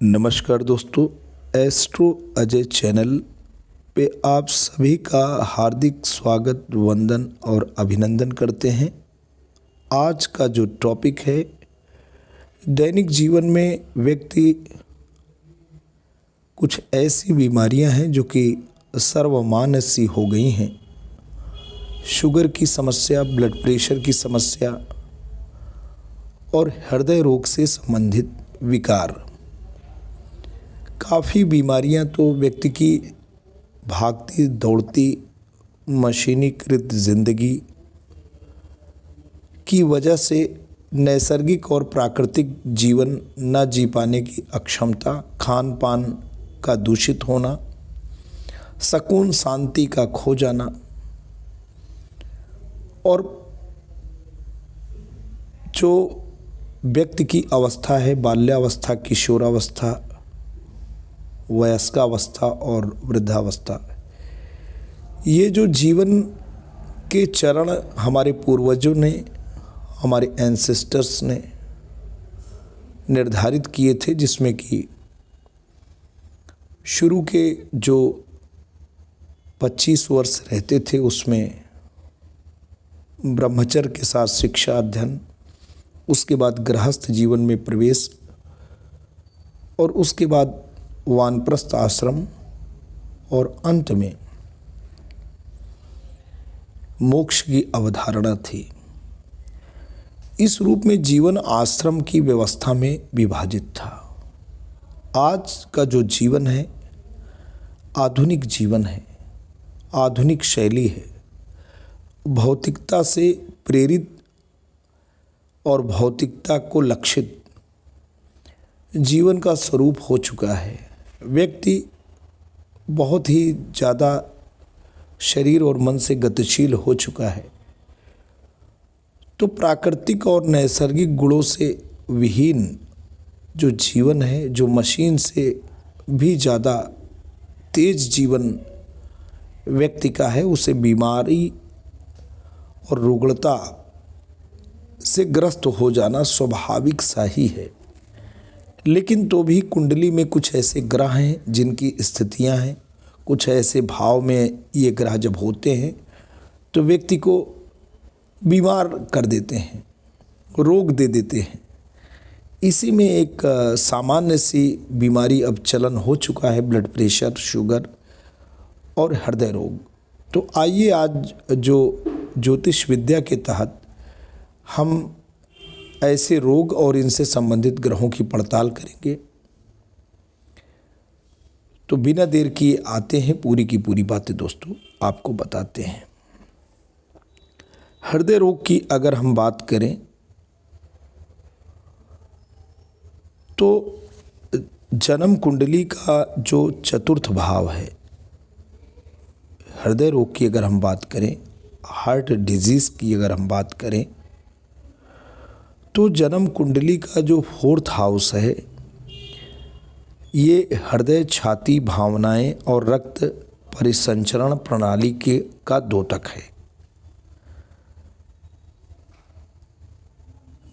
नमस्कार दोस्तों, astro Ajay channel पे आप सभी का हार्दिक स्वागत, वंदन और अभिनंदन करते हैं। आज का जो टॉपिक है, दैनिक जीवन में व्यक्ति कुछ ऐसी बीमारियां हैं जो कि सर्वमान्य सी हो गई हैं। शुगर की समस्या, ब्लड प्रेशर की समस्या और हृदय रोग से संबंधित विकार, काफ़ी बीमारियां तो व्यक्ति की भागती दौड़ती मशीनीकृत ज़िंदगी की वजह से नैसर्गिक और प्राकृतिक जीवन न जी पाने की अक्षमता, खान पान का दूषित होना, सुकून शांति का खो जाना और जो व्यक्ति की अवस्था है, बाल्यावस्था, किशोरावस्था, वयस्कावस्था और वृद्धावस्था, ये जो जीवन के चरण हमारे पूर्वजों ने, हमारे एंसेस्टर्स ने निर्धारित किए थे, जिसमें कि शुरू के जो 25 वर्ष रहते थे उसमें ब्रह्मचर्य के साथ शिक्षा अध्ययन, उसके बाद गृहस्थ जीवन में प्रवेश और उसके बाद वानप्रस्थ आश्रम और अंत में मोक्ष की अवधारणा थी। इस रूप में जीवन आश्रम की व्यवस्था में विभाजित था। आज का जो जीवन है, आधुनिक जीवन है, आधुनिक शैली है, भौतिकता से प्रेरित और भौतिकता को लक्षित जीवन का स्वरूप हो चुका है। व्यक्ति बहुत ही ज़्यादा शरीर और मन से गतिशील हो चुका है, तो प्राकृतिक और नैसर्गिक गुणों से विहीन जो जीवन है, जो मशीन से भी ज़्यादा तेज जीवन व्यक्ति का है, उसे बीमारी और रुग्णता से ग्रस्त हो जाना स्वाभाविक सा ही है। लेकिन तो भी कुंडली में कुछ ऐसे ग्रह हैं जिनकी स्थितियां हैं, कुछ ऐसे भाव में ये ग्रह जब होते हैं तो व्यक्ति को बीमार कर देते हैं, रोग दे देते हैं। इसी में एक सामान्य सी बीमारी अब चलन हो चुका है, ब्लड प्रेशर, शुगर और हृदय रोग। तो आइए आज जो ज्योतिष विद्या के तहत हम ऐसे रोग और इनसे संबंधित ग्रहों की पड़ताल करेंगे। तो बिना देर किए आते हैं पूरी की पूरी बातें दोस्तों आपको बताते हैं। हृदय रोग की अगर हम बात करें तो जन्म कुंडली का जो चतुर्थ भाव है, हृदय रोग की अगर हम बात करें, हार्ट डिजीज़ की अगर हम बात करें, तो जन्म कुंडली का जो फोर्थ हाउस है, ये हृदय, छाती, भावनाएं और रक्त परिसंचरण प्रणाली के का द्योतक है।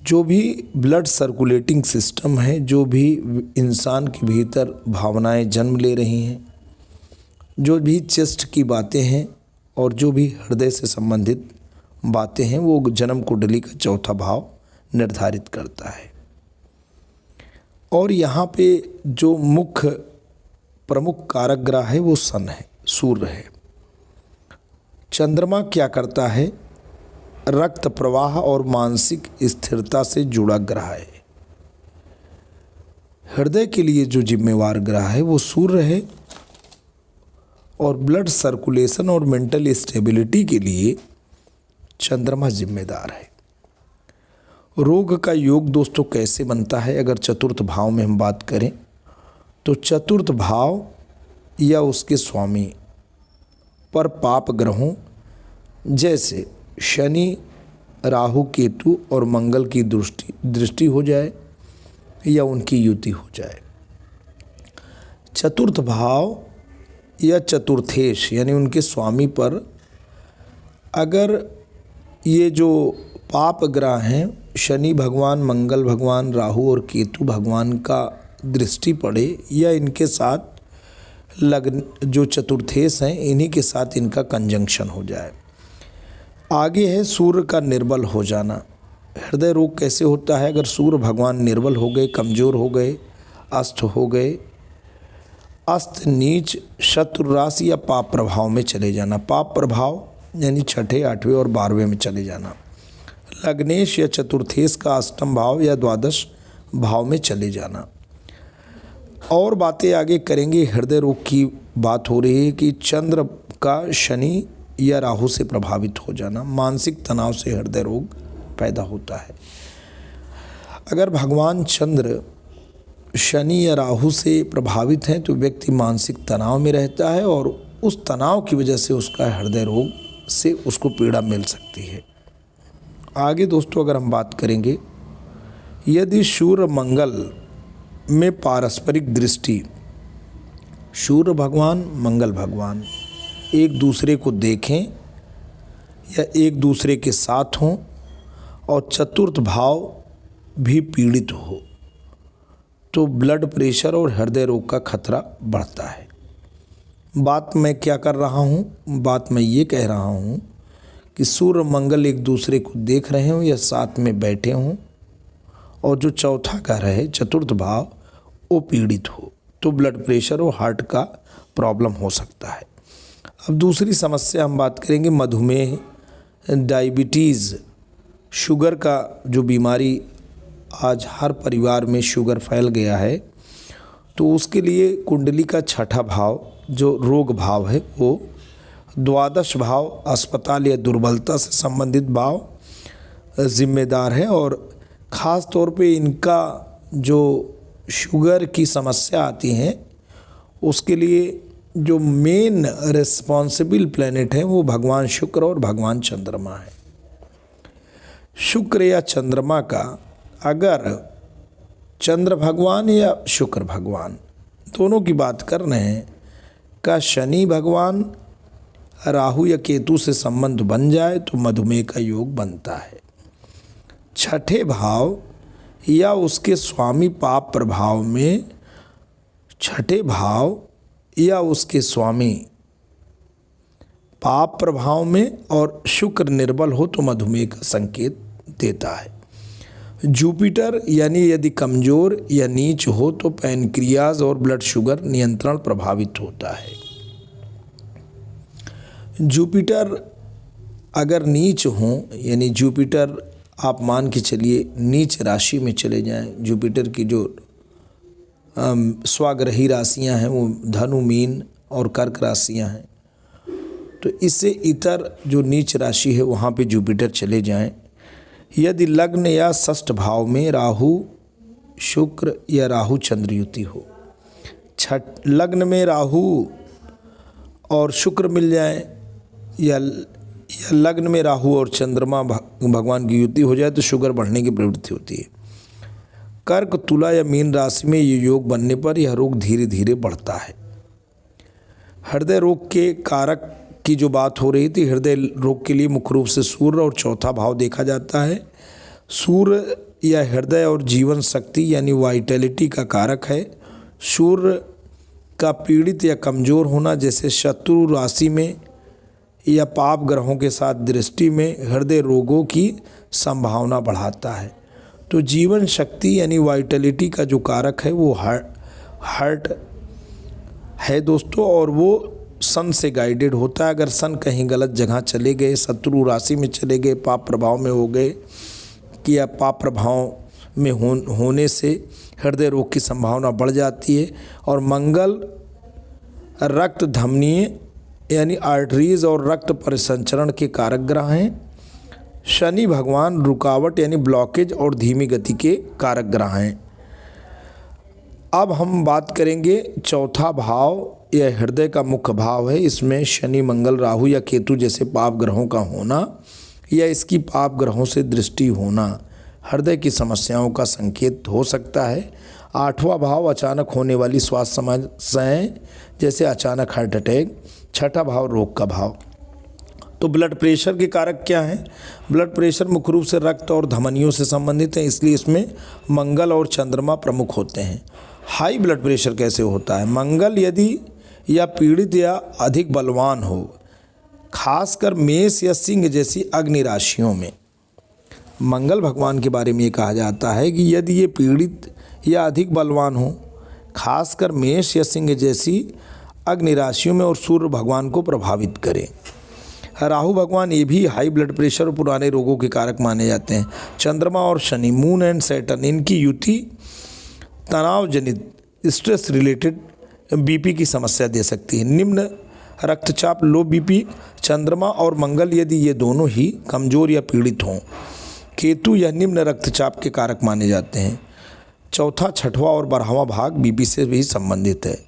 जो भी ब्लड सर्कुलेटिंग सिस्टम है, जो भी इंसान के भीतर भावनाएं जन्म ले रही हैं, जो भी चेस्ट की बातें हैं और जो भी हृदय से संबंधित बातें हैं, वो जन्म कुंडली का चौथा भाव निर्धारित करता है। और यहाँ पे जो मुख्य प्रमुख कारक ग्रह है वो सन है, सूर्य है। चंद्रमा क्या करता है? रक्त प्रवाह और मानसिक स्थिरता से जुड़ा ग्रह है। हृदय के लिए जो जिम्मेवार ग्रह है वो सूर्य है और ब्लड सर्कुलेशन और मेंटल स्टेबिलिटी के लिए चंद्रमा जिम्मेदार है। रोग का योग दोस्तों कैसे बनता है? अगर चतुर्थ भाव में हम बात करें तो चतुर्थ भाव या उसके स्वामी पर पाप ग्रहों जैसे शनि, राहु, केतु और मंगल की दृष्टि हो जाए या उनकी युति हो जाए। चतुर्थ भाव या चतुर्थेश यानी उनके स्वामी पर अगर ये जो पाप ग्रह हैं, शनि भगवान, मंगल भगवान, राहु और केतु भगवान का दृष्टि पड़े या इनके साथ लग्न जो चतुर्थेश हैं इन्हीं के साथ इनका कंजंक्शन हो जाए। आगे है सूर्य का निर्बल हो जाना। हृदय रोग कैसे होता है? अगर सूर्य भगवान निर्बल हो गए, कमज़ोर हो गए, अस्त हो गए, अस्त, नीच, शत्रु राशि या पाप प्रभाव में चले जाना। पाप प्रभाव यानी छठे, आठवें और 12वें में चले जाना। लग्नेश या चतुर्थेश का अष्टम भाव या द्वादश भाव में चले जाना। और बातें आगे करेंगे। हृदय रोग की बात हो रही है कि चंद्र का शनि या राहु से प्रभावित हो जाना। मानसिक तनाव से हृदय रोग पैदा होता है। अगर भगवान चंद्र शनि या राहु से प्रभावित हैं तो व्यक्ति मानसिक तनाव में रहता है और उस तनाव की वजह से उसका हृदय रोग से उसको पीड़ा मिल सकती है। आगे दोस्तों अगर हम बात करेंगे, यदि सूर्य मंगल में पारस्परिक दृष्टि, सूर्य भगवान मंगल भगवान एक दूसरे को देखें या एक दूसरे के साथ हों और चतुर्थ भाव भी पीड़ित हो तो ब्लड प्रेशर और हृदय रोग का खतरा बढ़ता है। बात मैं क्या कर रहा हूँ? बात मैं ये कह रहा हूँ कि सूर्य मंगल एक दूसरे को देख रहे हों या साथ में बैठे हों और जो चौथा घर है चतुर्थ भाव वो पीड़ित हो तो ब्लड प्रेशर और हार्ट का प्रॉब्लम हो सकता है। अब दूसरी समस्या हम बात करेंगे मधुमेह, डायबिटीज़, शुगर का जो बीमारी आज हर परिवार में शुगर फैल गया है तो उसके लिए कुंडली का छठा भाव जो रोग भाव है वो द्वादश भाव अस्पताल या दुर्बलता से संबंधित भाव जिम्मेदार है। और ख़ास तौर पे इनका जो शुगर की समस्या आती है उसके लिए जो मेन रिस्पॉन्सिबल प्लैनेट है वो भगवान शुक्र और भगवान चंद्रमा है। शुक्र या चंद्रमा का अगर चंद्र भगवान या शुक्र भगवान दोनों की बात कर रहे हैं का शनि भगवान राहु या केतु से संबंध बन जाए तो मधुमेह का योग बनता है। छठे भाव या उसके स्वामी पाप प्रभाव में, छठे भाव या उसके स्वामी पाप प्रभाव में और शुक्र निर्बल हो तो मधुमेह का संकेत देता है। जुपिटर यानी यदि कमज़ोर या नीच हो तो पैनक्रियाज और ब्लड शुगर नियंत्रण प्रभावित होता है। जुपिटर अगर नीच हों यानी जुपिटर आप मान के चलिए नीच राशि में चले जाएं, जुपिटर की जो स्वाग्रही राशियां हैं वो धनु, मीन और कर्क राशियां हैं तो इससे इतर जो नीच राशि है वहाँ पे जुपिटर चले जाएं। यदि लग्न या षष्ठ भाव में राहु शुक्र या राहु चंद्र युति हो, लग्न में राहु और शुक्र मिल जाए या लग्न में राहु और चंद्रमा भगवान की युति हो जाए तो शुगर बढ़ने की प्रवृत्ति होती है। कर्क, तुला या मीन राशि में ये योग बनने पर यह रोग धीरे धीरे बढ़ता है। हृदय रोग के कारक की जो बात हो रही थी, हृदय रोग के लिए मुख्य रूप से सूर्य और चौथा भाव देखा जाता है। सूर्य या हृदय और जीवन शक्ति यानी वाइटैलिटी का कारक है। सूर्य का पीड़ित या कमज़ोर होना जैसे शत्रु राशि में या पाप ग्रहों के साथ दृष्टि में हृदय रोगों की संभावना बढ़ाता है। तो जीवन शक्ति यानी वाइटैलिटी का जो कारक है वो हार्ट है दोस्तों और वो सन से गाइडेड होता है। अगर सन कहीं गलत जगह चले गए, शत्रु राशि में चले गए, पाप प्रभाव में हो गए कि या पाप प्रभाव में होने से हृदय रोग की संभावना बढ़ जाती है। और मंगल रक्त धमनी यानी आर्टरीज और रक्त परिसंचरण के कारक ग्रह हैं। शनि भगवान रुकावट यानी ब्लॉकेज और धीमी गति के कारक ग्रह हैं। अब हम बात करेंगे चौथा भाव यह हृदय का मुख्य भाव है। इसमें शनि, मंगल, राहु या केतु जैसे पाप ग्रहों का होना या इसकी पाप ग्रहों से दृष्टि होना हृदय की समस्याओं का संकेत हो सकता है। आठवां भाव अचानक होने वाली स्वास्थ्य समस्याएं जैसे अचानक हार्ट अटैक। छठा भाव रोग का भाव। तो ब्लड प्रेशर के कारक क्या हैं? ब्लड प्रेशर मुख्य रूप से रक्त और धमनियों से संबंधित है, इसलिए इसमें मंगल और चंद्रमा प्रमुख होते हैं। हाई ब्लड प्रेशर कैसे होता है? मंगल यदि या पीड़ित या अधिक बलवान हो, खासकर मेष या सिंह जैसी अग्नि राशियों में। मंगल भगवान के बारे में ये कहा जाता है कि यदि ये पीड़ित या अधिक बलवान हो, खासकर मेष या सिंह जैसी अग्नि राशियों में, और सूर्य भगवान को प्रभावित करे। राहु भगवान ये भी हाई ब्लड प्रेशर और पुराने रोगों के कारक माने जाते हैं। चंद्रमा और शनि, मून एंड सैटर्न, इनकी युति तनाव जनित स्ट्रेस रिलेटेड बीपी की समस्या दे सकती है। निम्न रक्तचाप, लो बीपी, चंद्रमा और मंगल यदि ये दोनों ही कमज़ोर या पीड़ित हों। केतु यह निम्न रक्तचाप के कारक माने जाते हैं। चौथा, छठवां और 12वां भाग बीपी से भी संबंधित है।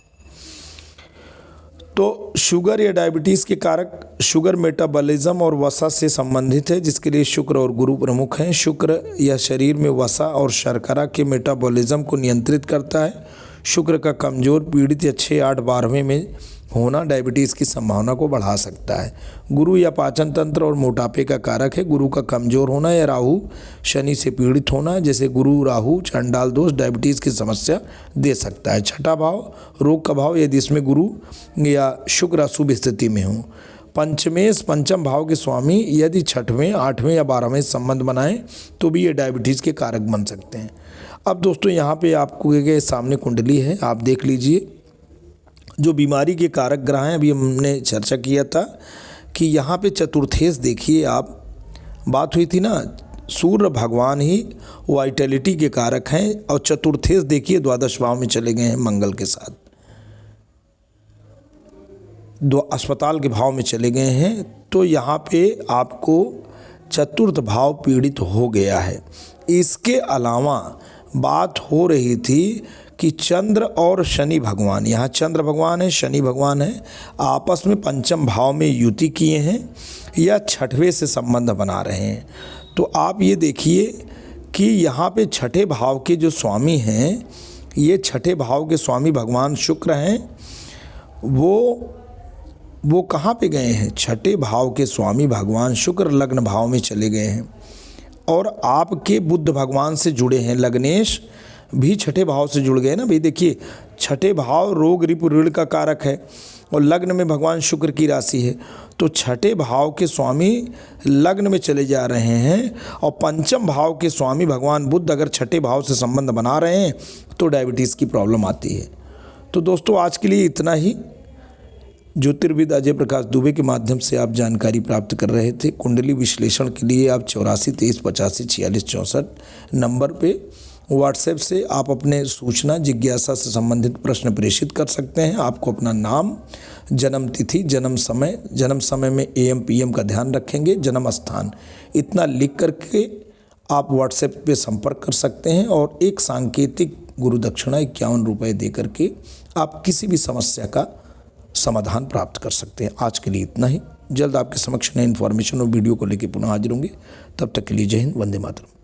तो शुगर या डायबिटीज़ के कारक, शुगर मेटाबॉलिज्म और वसा से संबंधित है, जिसके लिए शुक्र और गुरु प्रमुख हैं। शुक्र यह शरीर में वसा और शर्करा के मेटाबॉलिज्म को नियंत्रित करता है। शुक्र का कमज़ोर, पीड़ित या 6, 8, 12वें में होना डायबिटीज़ की संभावना को बढ़ा सकता है। गुरु या पाचन तंत्र और मोटापे का कारक है। गुरु का कमज़ोर होना या राहु शनि से पीड़ित होना, जैसे गुरु राहु चंडाल दोष, डायबिटीज़ की समस्या दे सकता है। छठा भाव, रोग का भाव, यदि इसमें गुरु या शुक्र अशुभ स्थिति में हो। पंचमेश, पंचम भाव के स्वामी यदि 6वें, 8वें या 12वें संबंध बनाएं तो भी ये डायबिटीज़ के कारक बन सकते हैं। अब दोस्तों यहाँ पे आपको के सामने कुंडली है, आप देख लीजिए। जो बीमारी के कारक ग्रह हैं, अभी हमने चर्चा किया था कि यहाँ पे चतुर्थेश देखिए आप, बात हुई थी ना, सूर्य भगवान ही वाइटलिटी के कारक हैं, और चतुर्थेश देखिए द्वादश भाव में चले गए हैं मंगल के साथ, अस्पताल के भाव में चले गए हैं। तो यहाँ पे आपको चतुर्थ भाव पीड़ित हो गया है। इसके अलावा बात हो रही थी कि चंद्र और शनि भगवान, यहाँ चंद्र भगवान है, शनि भगवान है, आपस में पंचम भाव में युति किए हैं या 6वें से संबंध बना रहे हैं। तो आप ये देखिए कि यहाँ पे 6ठे भाव के जो स्वामी हैं, ये 6ठे भाव के स्वामी भगवान शुक्र हैं। वो कहाँ पे गए हैं? 6ठे भाव के स्वामी भगवान शुक्र लग्न भाव में चले गए हैं, और आपके बुध भगवान से जुड़े हैं। लग्नेश भी 6ठे भाव से जुड़ गए ना भाई। देखिए 6ठे भाव रोग रिपु ऋण का कारक है, और लग्न में भगवान शुक्र की राशि है। तो 6ठे भाव के स्वामी लग्न में चले जा रहे हैं, और पंचम भाव के स्वामी भगवान बुध अगर 6ठे भाव से संबंध बना रहे हैं तो डायबिटीज़ की प्रॉब्लम आती है। तो दोस्तों आज के लिए इतना ही। ज्योतिर्विद अजय प्रकाश दुबे के माध्यम से आप जानकारी प्राप्त कर रहे थे। कुंडली विश्लेषण के लिए आप 84 23 85 46 64 नंबर पे व्हाट्सएप से आप अपने सूचना जिज्ञासा से संबंधित प्रश्न प्रेषित कर सकते हैं। आपको अपना नाम, जन्म तिथि, जन्म समय में AM PM का ध्यान रखेंगे, जन्म स्थान, इतना लिख करके आप व्हाट्सएप पे संपर्क कर सकते हैं, और एक सांकेतिक गुरु दक्षिणा 51 रुपये दे करके आप किसी भी समस्या का समाधान प्राप्त कर सकते हैं। आज के लिए इतना ही। जल्द आपके समक्ष नई इन्फॉर्मेशन और वीडियो को लेकर पुनः हाजिर होंगे। तब तक के लिए जय हिंद, वंदे मातरम।